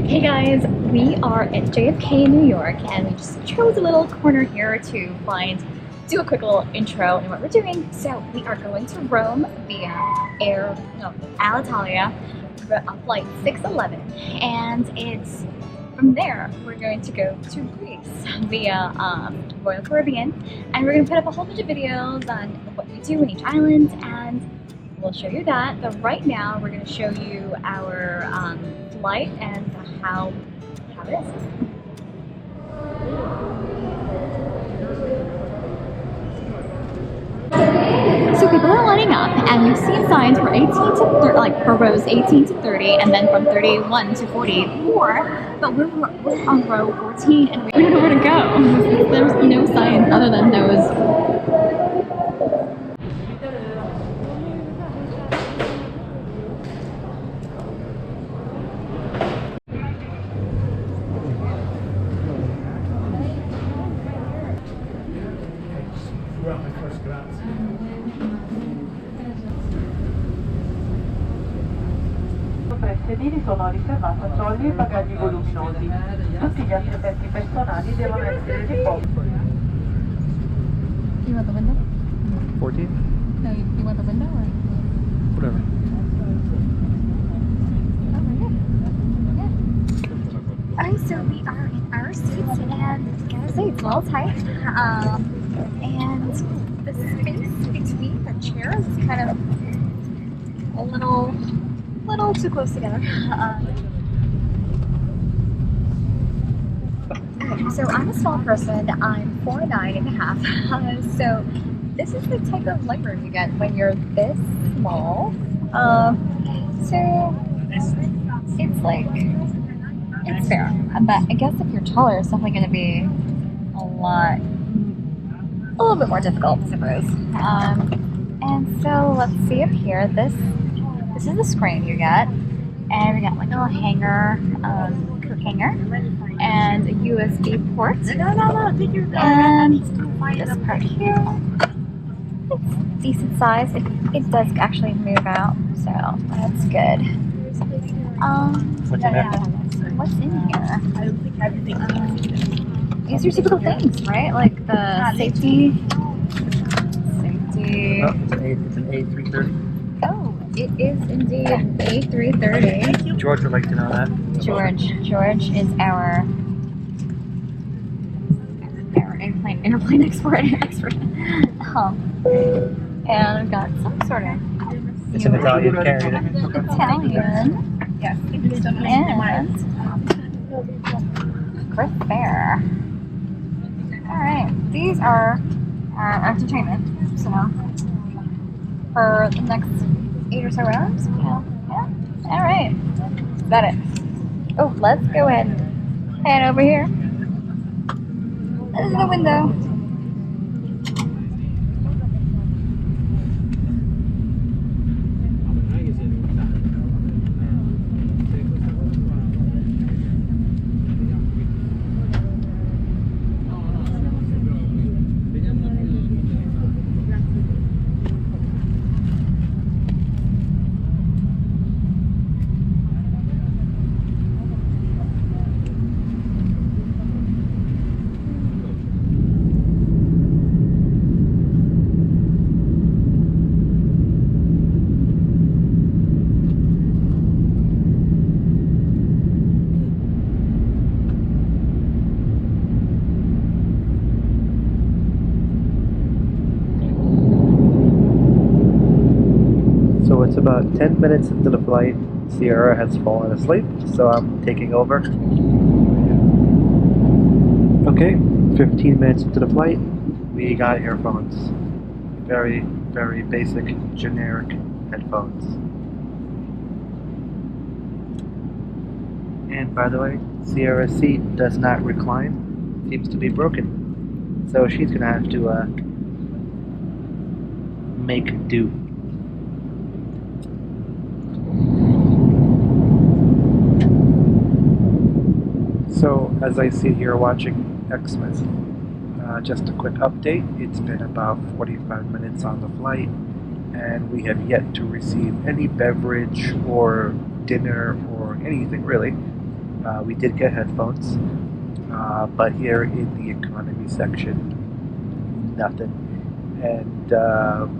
Hey guys, we are at JFK in New York and we just chose a little corner here to do a quick little intro in what we're doing. So we are going to Rome via Alitalia, flight 611, and it's from there we're going to go to Greece via Royal Caribbean, and we're going to put up a whole bunch of videos on what we do in each island, and we'll show you that. But right now we're going to show you our flight and how it is. So people are lining up, and we've seen signs for 18 to 30, like for rows 18 to 30, and then from 31 to 44. But we're on row 14, and we don't know where to go. There's no signs other than those. I sedili sono riservati a trolley e bagagli voluminosi. Tutti gli altri pezzi personali devono essere riposti. You want the window? 14? No, you want the window or? Whatever. Alright, so we are in our seats, and I gotta say it's a little tight. And the space between the chairs is kind of a little too close together. So I'm a small person. I'm 4'9½". So this is the type of legroom you get when you're this small. So it's like, it's fair. But I guess if you're taller, it's definitely going to be a little bit more difficult, I suppose. And so let's see up here. This is the screen you get, and we got like a little hanger, coat hanger, and a USB port. And this part here, it's decent size. It does actually move out, so that's good. What's in there? What's in here? These are typical things, right? Like the safety. Oh, it's an A330. Oh, it is indeed A330. George would like to know that. George is our interplane expert. And we've got some sort of. It's an Italian carrier. Italian. Yes. And Griff Fair. Alright, these are entertainment, so for the next 8 or so hours. Yeah. Alright. Is that it? Oh, let's go ahead and head over here. This is the window. So it's about 10 minutes into the flight. Sierra has fallen asleep, so I'm taking over. Okay, 15 minutes into the flight, we got earphones. Very, very basic, generic headphones. And by the way, Sierra's seat does not recline. Seems to be broken. So she's gonna have to make do. So, as I sit here watching Xmas, just a quick update. It's been about 45 minutes on the flight, and we have yet to receive any beverage or dinner or anything really. We did get headphones, but here in the economy section, nothing. And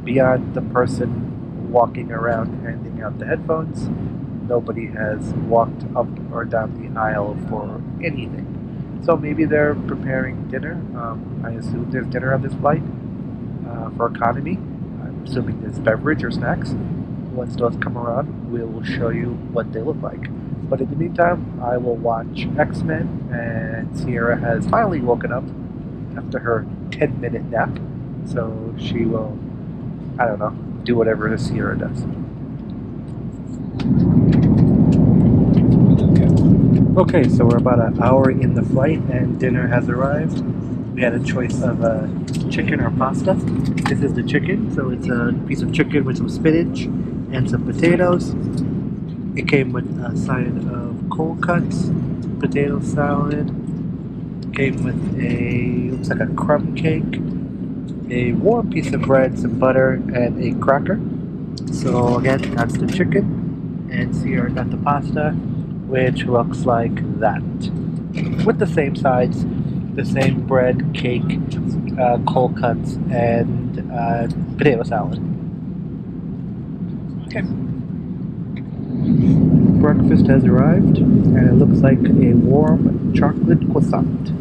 beyond the person walking around handing out the headphones, nobody has walked up or down the aisle for anything. So maybe they're preparing dinner. I assume there's dinner on this flight for economy. I'm assuming there's beverage or snacks. Once those come around, we will show you what they look like. But in the meantime, I will watch X-Men, and Sierra has finally woken up after her 10-minute nap. So she will, I don't know, do whatever Sierra does. Okay, so we're about an hour in the flight and dinner has arrived. We had a choice of chicken or pasta. This is the chicken, so it's a piece of chicken with some spinach and some potatoes. It came with a side of cold cuts, potato salad. Came with looks like a crumb cake, a warm piece of bread, some butter, and a cracker. So again, that's the chicken, and Sierra got the pasta, which looks like that, with the same sides, the same bread, cake, cold cuts, and potato salad. Okay. Breakfast has arrived, and it looks like a warm chocolate croissant.